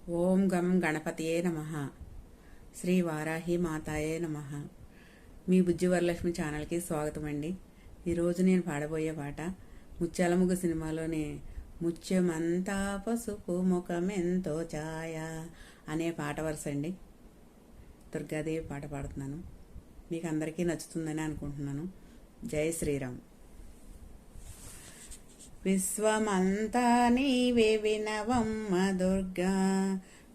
ఓం గం గణపతియే నమః. శ్రీ వారాహి మాతాయే నమః. మీ బుజ్జి వరలక్ష్మి ఛానల్కి స్వాగతం అండి. ఈరోజు నేను పాడబోయే పాట ముత్యాల ముగ్గు సినిమాలోని ముత్యమంతా పసుపు ముఖమెంతో ఛాయ అనే పాట వరుస అండి. దుర్గాదేవి పాట పాడుతున్నాను. మీకు అందరికీ నచ్చుతుందని అనుకుంటున్నాను. జై శ్రీరామ్. విశ్వమంతా నీవే వినవమ్మ దుర్గా,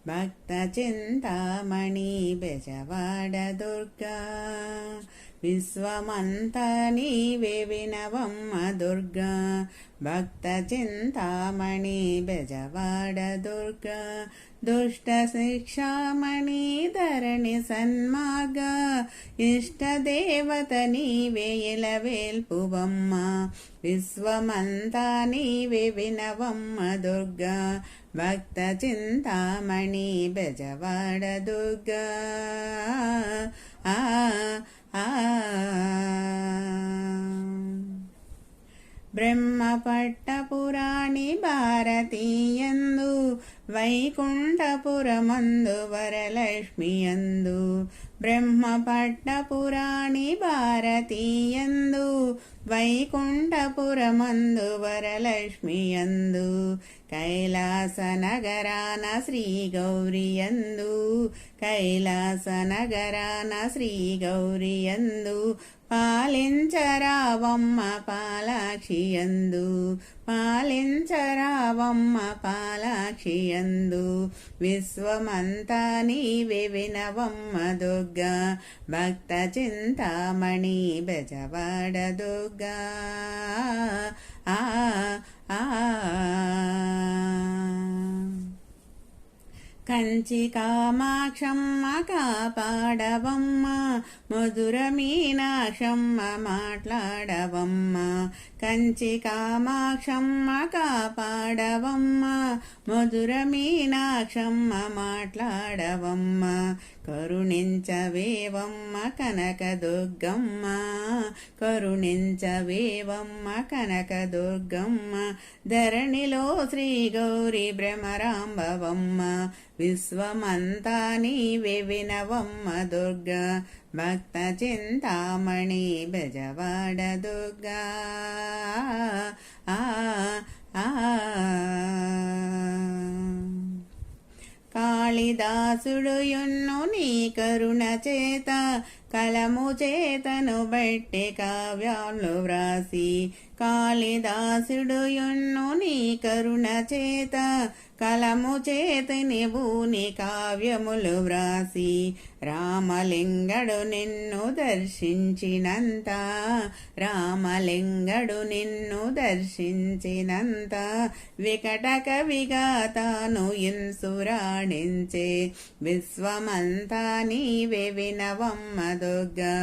భక్త చింతామణి బెజవాడ దుర్గా. విశ్వమంతా నీవే వినవమ్మ దుర్గా, భక్త చింతామణి బెజవాడ దుర్గా. దుష్ట శిక్షామణి ధరణి సన్మార్గ, ఇష్ట దేవత నీవే ఇలవేల్పువమ్మ. విశ్వమంతా నీవే వినవమ్మ దుర్గా, భక్త చింతామణి బెజవాడ దుర్గా. ఆ బ్రహ్మ పట్టపురాణి భారతీయందు, వైకుంఠపురమందు వరలక్ష్మియందు. బ్రహ్మ పట్టపురాణి భారతీయందు, వైకుంఠపురమందు వరలక్ష్మియందు. కైలాస నగరాన శ్రీ గౌరియందు, కైలాస నగరాన శ్రీ గౌరియందు. పాలించరావమ్మ పాలాక్షియందు, పాలించరావమ్మ పాలాక్షియందు. విశ్వమంతా నీవే వినవమ్మ దుర్గా, భక్త చింతామణి బెజవాడ దుర్గా. ఆ ఆ కంచి కామాక్షమ్మ కాపాడవమ్మ, మధుర మీనాక్షమ్మ మాట్లాడవమ్మ. కంచి కామాక్షమ్మ కాపాడవమ్మ, మధుర మీనాక్షమ్మ మాట్లాడవమ్మ. కరుణించవేవమ్మ కనకదుర్గమ్మ, కరుణించవేవమ్మ కనకదుర్గమ్మ. ధరణిలో శ్రీ గౌరి భ్రమరాంబవమ్మ, విశ్వమంతా నీవే వినవమ్మ దుర్గా, భక్త చింతామణి బెజవాడ దుర్గా. ఆ కాళిదాసుడు యొన్ను నీ కరుణ చేత, కలము చేతను బట్టి కావ్యాలు వ్రాసి. కాళిదాసుడు యొన్ను నీ కరుణ చేత, కలము చేతని భూని కావ్యములు వ్రాసి. రామలింగడు నిన్ను దర్శించినంత, రామలింగడు నిన్ను దర్శించినంత. వికట కవిగా తాను ఇన్సురాణించే, విశ్వమంతా నీవే వినవమ్మ దుర్గా,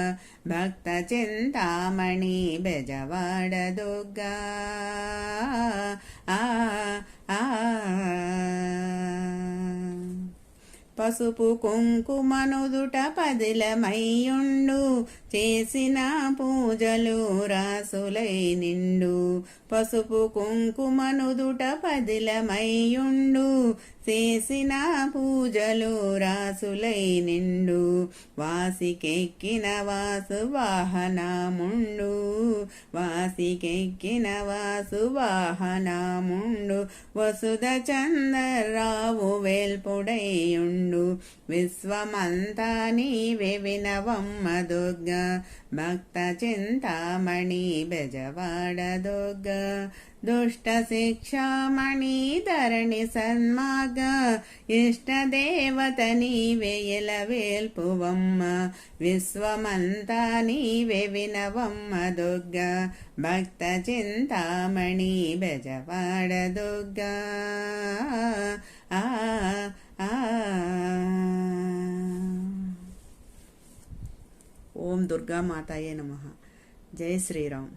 భక్త చింతామణి బెజవాడ దుర్గా. ఆ ఆ పసుపు కుంకుమనుదుట పదిలమయ్యుండు, చేసిన పూజలు రాసులై నిండు. పసుపు కుంకుమనుదుట పదిలమయ్యుండు, చేసిన పూజలు రాసులై నిండు. వాసికెక్కిన వాసు వాహనముండు, వాసికెక్కిన వాసు వాహనముండు. వసుధ చంద్రరావు వేల్పుడైయుండు, విశ్వమంతా నీవే వినవమ్మ దుర్గా, భక్త చింతామణి బెజవాడ దుర్గా. దుష్ట శిక్షామణి ధరణి సన్మార్గ, ఇష్ట దేవత నీవే ఇలవేల్పువమ్మ. విశ్వమంతా నీవే వినవమ్మ దుర్గా, భక్త చింతామణి బెజవాడ దుర్గా. ఆ ఓం దుర్గా మాతాయే నమః. జై శ్రీరామ్.